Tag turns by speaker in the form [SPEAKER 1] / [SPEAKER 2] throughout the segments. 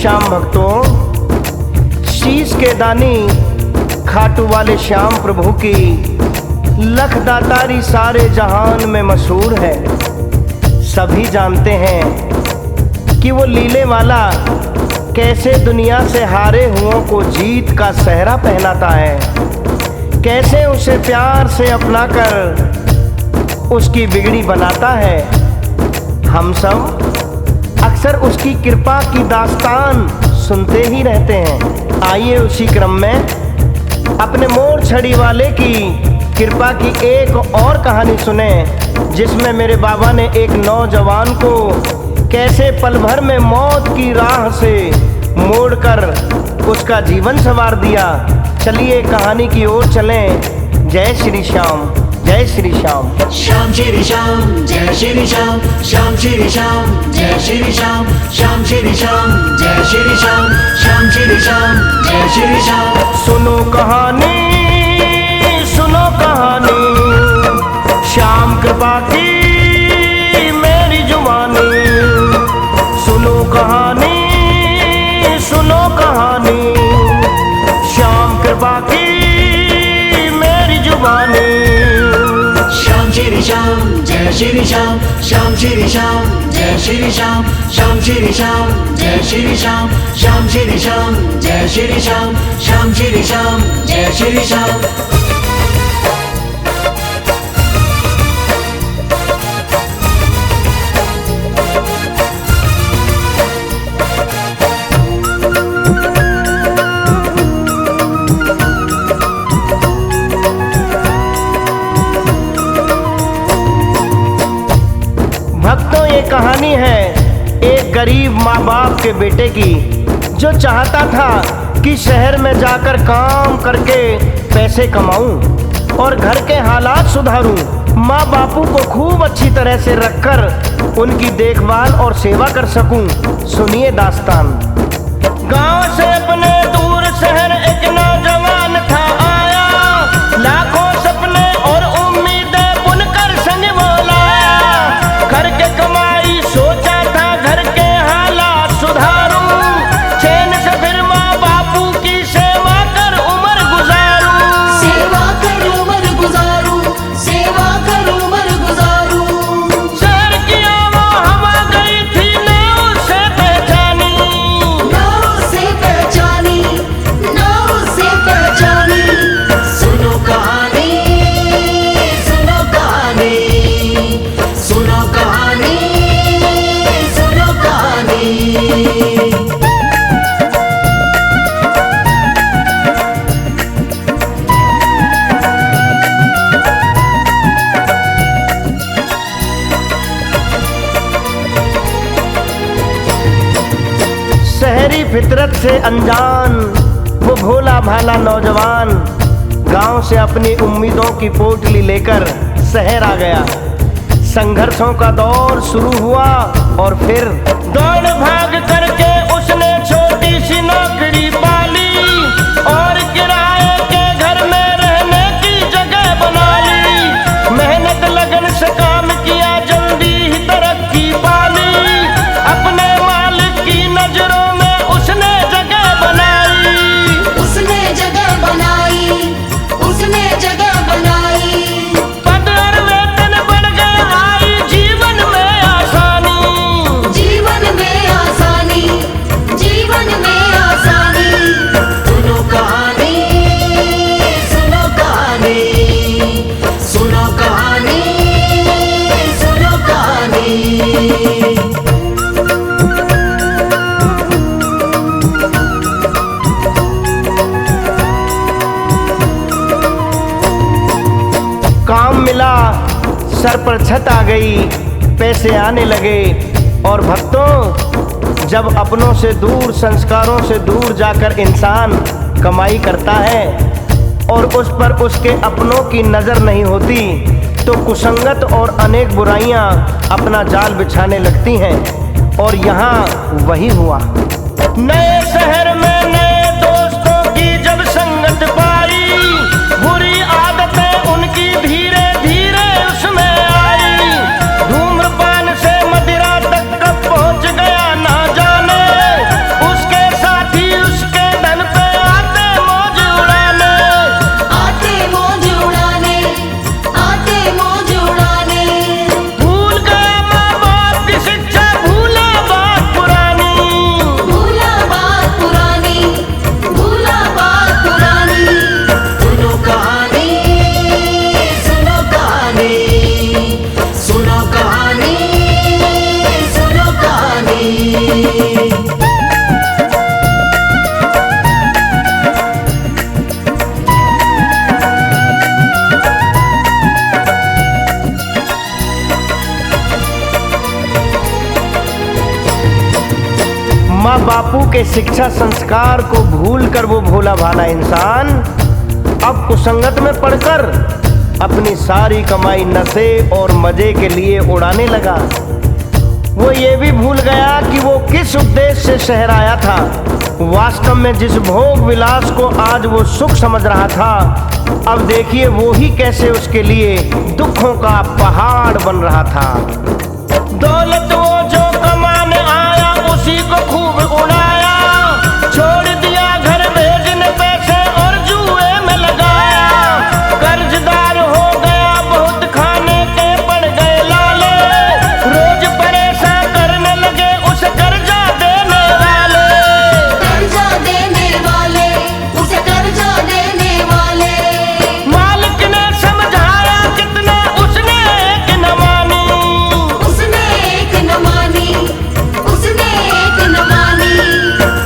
[SPEAKER 1] श्याम भक्तों, शीश के दानी खाटू वाले श्याम प्रभु की लख दातारी सारे जहान में मशहूर है। सभी जानते हैं कि वो लीले वाला कैसे दुनिया से हारे हुओं को जीत का सेहरा पहनाता है, कैसे उसे प्यार से अपनाकर उसकी बिगड़ी बनाता है। हम सब अक्सर उसकी कृपा की दास्तान सुनते ही रहते हैं। आइए उसी क्रम में अपने मोर छड़ी वाले की कृपा की एक और कहानी सुने, जिसमें मेरे बाबा ने एक नौजवान को कैसे पल भर में मौत की राह से मोड़कर उसका जीवन संवार दिया। चलिए कहानी की ओर चलें। जय श्री श्याम, जय श्री श्याम।
[SPEAKER 2] श्याम श्री श्याम, जय श्री श्याम, श्याम श्री श्याम, जय श्री श्याम, श्याम श्री श्याम, जय श्री श्याम, श्याम श्री श्याम, जय श्री श्याम।
[SPEAKER 1] सुनो कहानी, सुनो कहानी, श्याम कृपा की मेरी जुबानी। सुनो कहानी, सुनो कहानी, श्याम कृपा की मेरी जुबानी।
[SPEAKER 2] श्याम श्री श्याम, जय श्री श्याम, श्याम श्री श्याम, जय श्री श्याम, श्याम श्री श्याम, जय श्री श्याम, श्याम श्री श्याम, जय श्री श्याम, श्याम श्री श्याम, जय श्री श्याम।
[SPEAKER 1] भक्तों, ये कहानी है एक गरीब माँ बाप के बेटे की, जो चाहता था कि शहर में जाकर काम करके पैसे कमाऊं और घर के हालात सुधारूं, माँ बापू को खूब अच्छी तरह से रखकर उनकी देखभाल और सेवा कर सकूं। सुनिए दास्तान। गांव से अपने दूर शहर एक नौजवान था आया, लाखों सपने और उम्मीदें बुनकर संग वो लाया। घर के कमाई सोचा था घर के हालात सुधारूं, चैन से फिर माँ बापू की सेवा कर उम्र गुजारूं।
[SPEAKER 2] सेवा कर उम्र गुजारूं, सेवा कर उम्र गुजारूं।
[SPEAKER 1] शहर की वो हवा गई थी ना उसे पहचानी,
[SPEAKER 2] ना उसे पहचानी, ना उसे पहचानी। सुनो कहानी, सुनो कहानी, सुनो कहानी, सुनो कहानी।
[SPEAKER 1] शहरी फितरत से अनजान वो भोला भाला नौजवान गांव से अपनी उम्मीदों की पोटली लेकर शहर आ गया। संघर्षों का दौर शुरू हुआ और फिर दौड़ भाग करके उसने छोटी सी नौकरी पाली और किराए के घर में रहने की जगह बना ली। मेहनत लगन से काम किया, जल्दी ही तरक्की पाली। अपने मालिक की नजरों में उसने जगह बनाई,
[SPEAKER 2] उसने जगह बनाई, उसने जगह बनाई।
[SPEAKER 1] पद और वेतन बढ़ गए, आई जीवन में आसानी।
[SPEAKER 2] जीवन में आसानी, जीवन में आसानी। सुनो कहानी, सुनो कहानी, सुनो कहानी, सुनो कहानी। काम मिला, सर पर छत आ गई, पैसे आने लगे। और भक्तों, जब अपनों से दूर, संस्कारों से दूर जाकर इंसान कमाई करता है और उस पर उसके अपनों की नज़र नहीं होती, तो कुसंगत और अनेक बुराइयां अपना जाल बिछाने लगती हैं। और यहाँ वही हुआ। नए शहर में नए दोस्तों की जब संगत पाई, बुरी आदतें उनकी धीरे धीरे उसमें आई। धूम्रपान से मदिरा तक कब पहुंच गया ना जाने, उसके
[SPEAKER 1] माँ बापू के शिक्षा संस्कार को भूलकर वो भोला भाला इंसान अब कुसंगत में पड़कर अपनी सारी कमाई नशे और मजे के लिए उड़ाने लगा। वो ये भी भूल गया कि वो किस उद्देश्य से शहर आया था। वास्तव में जिस भोग विलास को आज वो सुख समझ रहा था, अब देखिए वो ही कैसे उसके लिए दुखों का पहाड़ बन रहा था। दौलत वो जो कमाने आया उसी को खूब उड़ाया, छोड़ दिया घर भेजने पैसे और जुए में लगाया। कर्जदार हो गया बहुत, खाने के पड़ गए लाले, रोज परेशान करने लगे उसे कर्जा देने वाले।
[SPEAKER 3] कर्जा देने वाले, उसे कर्जा देने वाले।
[SPEAKER 1] मालिक ने समझाया कितना उसने एक न मानी,
[SPEAKER 3] उसने एक न मानी, उसने एक न मानी।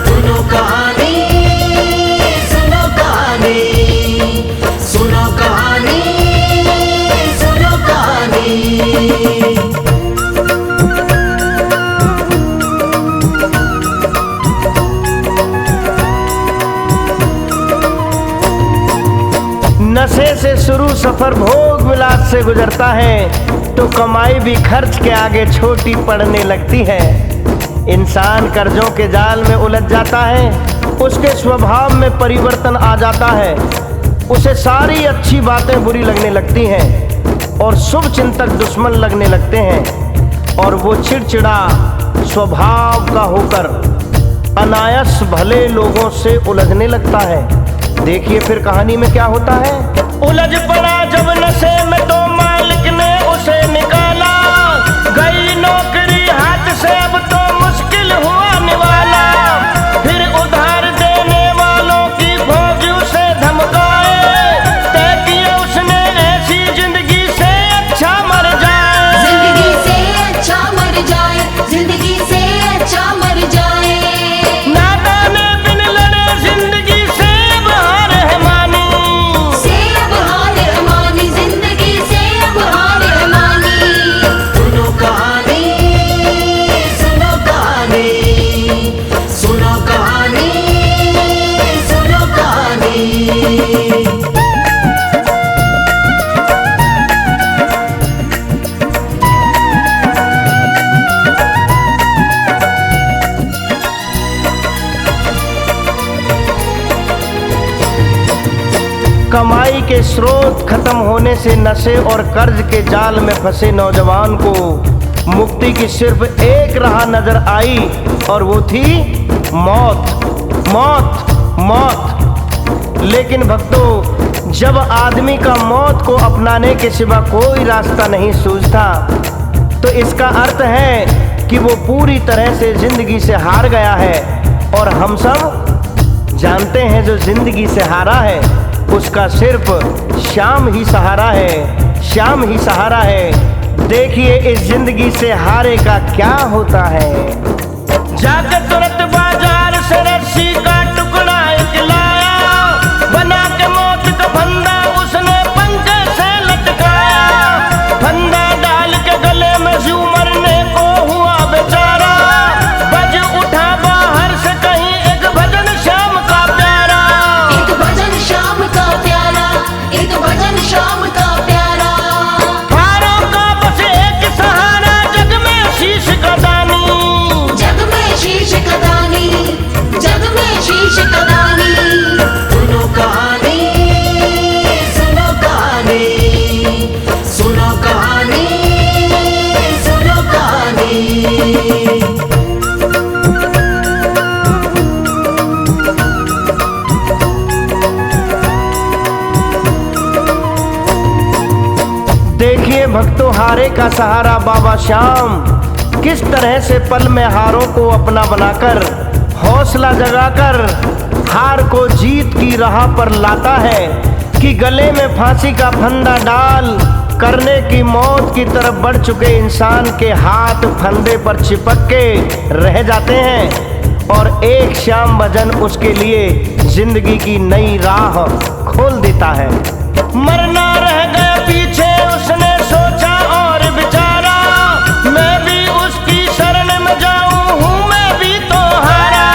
[SPEAKER 3] सुनो कहानी, सुनो कहानी, सुनो कहानी, सुनो कहानी।
[SPEAKER 1] नशे से शुरू सफर भोग विलास से गुजरता है तो कमाई भी खर्च के आगे छोटी पड़ने लगती है। इंसान कर्जों के जाल में उलझ जाता है, उसके स्वभाव में परिवर्तन आ जाता है, उसे सारी अच्छी बातें बुरी लगने लगती हैं और शुभ चिंतक दुश्मन लगने लगते हैं और वो चिड़चिड़ा स्वभाव का होकर अनायास भले लोगों से उलझने लगता है। देखिए फिर कहानी में क्या होता है। उलझ पड़ा जब नशे में तो मालिक ने उसे निकाला, गई नौकरी हाथ से अब तो मुश्किल हुआ निवाला। फिर उधार देने वालों की फौज उसे धमकाए, तय किया उसने ऐसी जिंदगी से अच्छा मर जाए।
[SPEAKER 3] जिंदगी से अच्छा मर जाए, जिंदगी से अच्छा मर जाए।
[SPEAKER 1] नादाने बिन लड़े जिंदगी से अब हार है मानी,
[SPEAKER 3] से अब हार है मानी, जिंदगी से अब हार है मानी। सुनो कहानी, सुनो कहानी, सुनो कहानी, सुनो कहानी।
[SPEAKER 1] कमाई के स्रोत खत्म होने से नशे और कर्ज के जाल में फंसे नौजवान को मुक्ति की सिर्फ एक राह नजर आई और वो थी मौत, मौत, मौत। लेकिन भक्तों, जब आदमी का मौत को अपनाने के सिवा कोई रास्ता नहीं सूझता तो इसका अर्थ है कि वो पूरी तरह से जिंदगी से हार गया है। और हम सब जानते हैं जो जिंदगी से हारा है उसका सिर्फ शाम ही सहारा है, शाम ही सहारा है। देखिए इस जिंदगी से हारे का क्या होता है। जाकर तुरंत बाजार से रस्सी का टुकड़ा एक लाया, बना के मौत का फंदा उसने पंखे से लटकाया। फंदा डाल के गले में जू मरने को हुआ बेचारा, बज उठा बाहर से कहीं एक भजन श्याम का प्यारा।
[SPEAKER 3] एक भजन श्याम का प्यारा, एक भजन श्याम का प्यारा।
[SPEAKER 1] हारों का बस एक सहारा, जग में शीश का दानी,
[SPEAKER 3] जग में शीश का दानी, जग में शीश का दानी। सुनो कहानी, सुनो कहानी, सुनो कहानी, सुनो कहानी।
[SPEAKER 1] देखिए भक्तों, हारे का सहारा बाबा श्याम किस तरह से पल में हारों को अपना बनाकर हौसला जगाकर हार को जीत की राह पर लाता है कि गले में फांसी का फंदा डाल करने की मौत की तरफ बढ़ चुके इंसान के हाथ फंदे पर चिपक के रह जाते हैं और एक श्याम भजन उसके लिए जिंदगी की नई राह खोल देता है। मरना रह गया पीछे उसने सोचा और विचारा, मैं भी उसकी शरण में जाऊं हूं मैं भी तो हारा।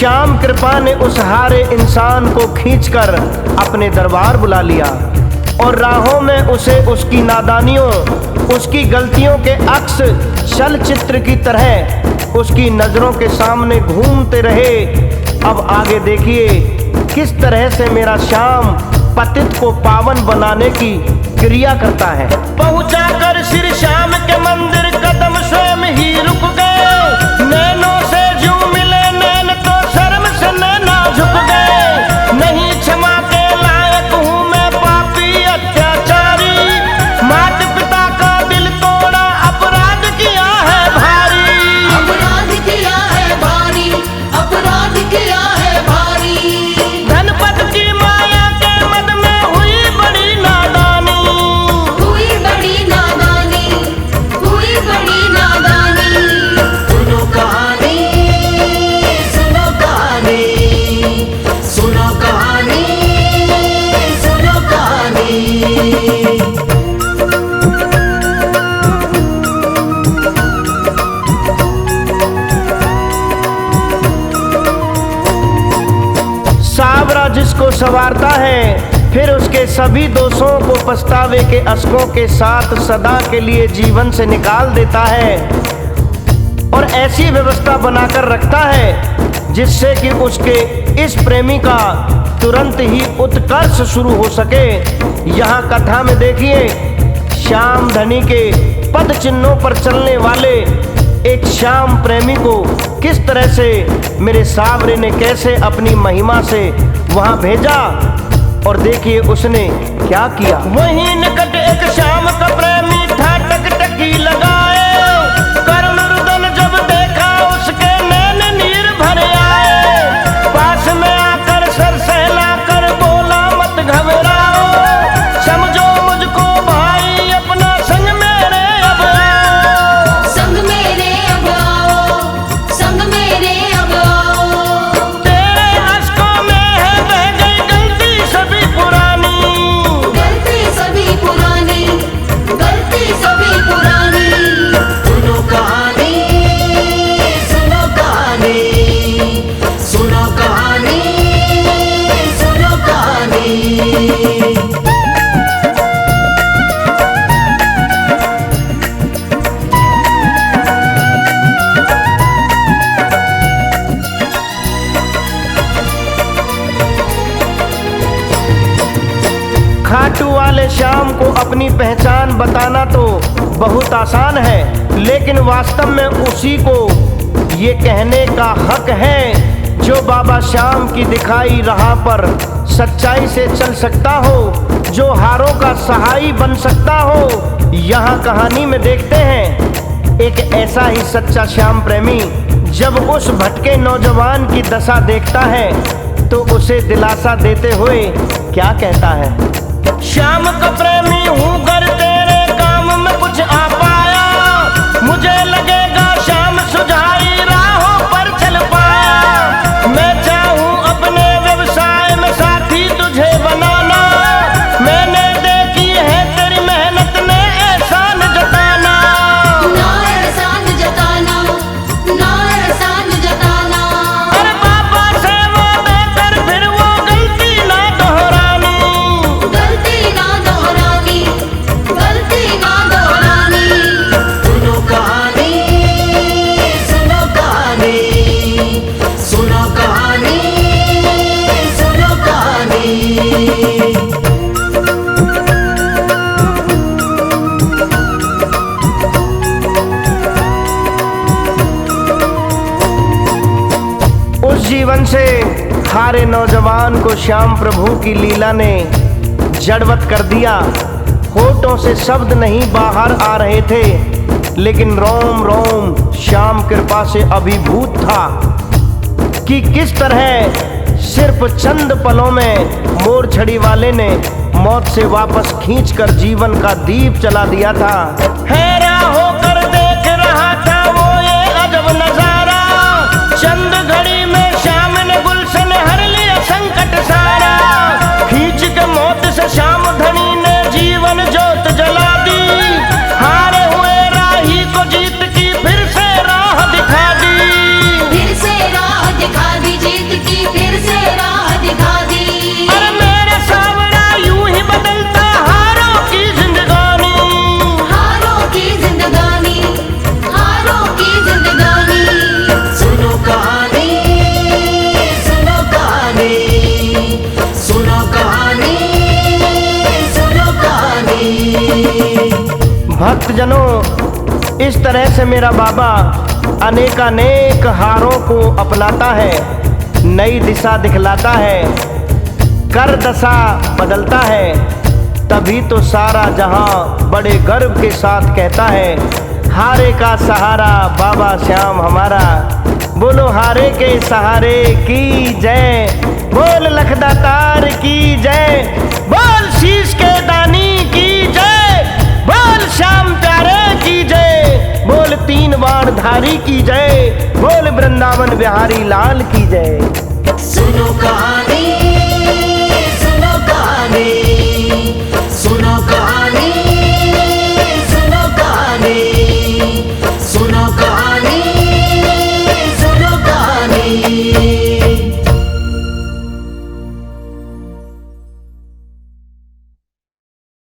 [SPEAKER 1] श्याम कृपा ने उस हारे इंसान को खींचकर अपने दरबार बुला लिया और राहों में उसे उसकी नादानियों, उसकी गलतियों के अक्स चलचित्र की तरह उसकी नजरों के सामने घूमते रहे। अब आगे देखिए किस तरह से मेरा श्याम पतित को पावन बनाने की क्रिया करता है। पहुंचा कर श्री श्याम के मंदिर कदम स्वयं ही रुक गए, नैनों से जो मिले नैन तो शर्म से नैना झुक गए। नहीं क्षमा के लायक हूँ मैं पापी अत्याचारी, माता पिता का दिल तोड़ा अपराध किया है भारी।
[SPEAKER 3] अपराध किया है भारी, अपराध किया है भारी।
[SPEAKER 1] धनपत की माया के मद में हुई बड़ी नादानी,
[SPEAKER 3] हुई बड़ी नादानी, हुई बड़ी नादानी। सुनो कहानी, सुनो कहानी, सुनो कहानी, सुनो कहानी।
[SPEAKER 1] सावरा जिसको संवारता है फिर उसके सभी दोषों को पछतावे के अश्कों के साथ सदा के लिए जीवन से निकाल देता है और ऐसी व्यवस्था बनाकर रखता है जिससे कि उसके इस प्रेमी का तुरंत ही उत्कर्ष शुरू हो सके। यहाँ कथा में देखिए श्याम धनी के पद चिन्हों पर चलने वाले एक श्याम प्रेमी को किस तरह से मेरे सावरे ने कैसे अपनी महिमा से वहां भेजा और देखिए उसने क्या किया। वहीं निकट एक श्याम का प्रेमी था टकटकी लगाए, कर्ण रुदन जब देखा उसके नैन नीर भर आए। पास में आकर सर सहला कर बोला मत घबराओ, समझो मुझको भाई अपना संग मेरे अब आओ।
[SPEAKER 3] संग मेरे अब आओ, संग मेरे अब आओ।
[SPEAKER 1] तेरे अश्कों में है बह गई गलती सभी पुरानी,
[SPEAKER 3] गलती सभी पुरानी, गलती सभी पुरानी। सुनो कहानी, सुनो कहानी, सुनो कहानी, सुनो कहानी।
[SPEAKER 1] खाटू वाले श्याम को अपनी पहचान बताना तो बहुत आसान है, लेकिन वास्तव में उसी को ये कहने का हक है जो बाबा श्याम की दिखाई राह पर सच्चाई से चल सकता हो, जो हारों का सहाई बन सकता हो। यहाँ कहानी में देखते हैं एक ऐसा ही सच्चा श्याम प्रेमी जब उस भटके नौजवान की दशा देखता है तो उसे दिलासा देते हुए क्या कहता है। श्याम का प्रेमी हूँ कर तेरे काम में कुछ आ पाया, मुझे लगेगा श्याम सुझाई राहों पर चल पाया। मैं चाहूँ अपने व्यवसाय में साथी तुझे बनाना, मैंने देखी है तेरी मेहनत ने एहसान जताना।
[SPEAKER 3] ना एहसान जताना, ना एहसान जताना।
[SPEAKER 1] अरे बाबा से वादा कर फिर वो गलती ना दोहरानी।
[SPEAKER 3] गलती ना दोहरानी, गलती ना दोहरानी। सुनो कहानी, सुनो कहानी, सुनो कहानी, सुनो कहानी।
[SPEAKER 1] उस जीवन से हारे नौजवान को श्याम प्रभु की लीला ने जड़वत कर दिया। होठों से शब्द नहीं बाहर आ रहे थे, लेकिन रोम रोम श्याम कृपा से अभिभूत था कि किस तरह सिर्फ चंद पलों में मोर छड़ी वाले ने मौत से वापस खींचकर जीवन का दीप जला दिया था। हैरान होकर देख रहा था वो ये अजब नजारा, चंद घड़ी में श्याम ने गुलशन हर लिया संकट सारा। खींच के मौत से श्याम धनी ने जीवन ज्योत जला दी, हारे हुए राही को जीत की फिर से राह दिखा दी।
[SPEAKER 3] फिर से राह दिखा दीजिए।
[SPEAKER 1] भक्तजनों, इस तरह से मेरा बाबा अनेकानेक हारों को अपनाता है, नई दिशा दिखलाता है, कर दशा बदलता है। तभी तो सारा जहां बड़े गर्व के साथ कहता है, हारे का सहारा बाबा श्याम हमारा। बोलो हारे के सहारे की जय, बोल लखदातार की जय, बोल शीश के दानी की जय, बोल श्याम प्यारे की जय, बोल तीन बाण धारी की जय, बोल वृंदावन बिहारी लाल की जय।
[SPEAKER 3] सुनो कहानी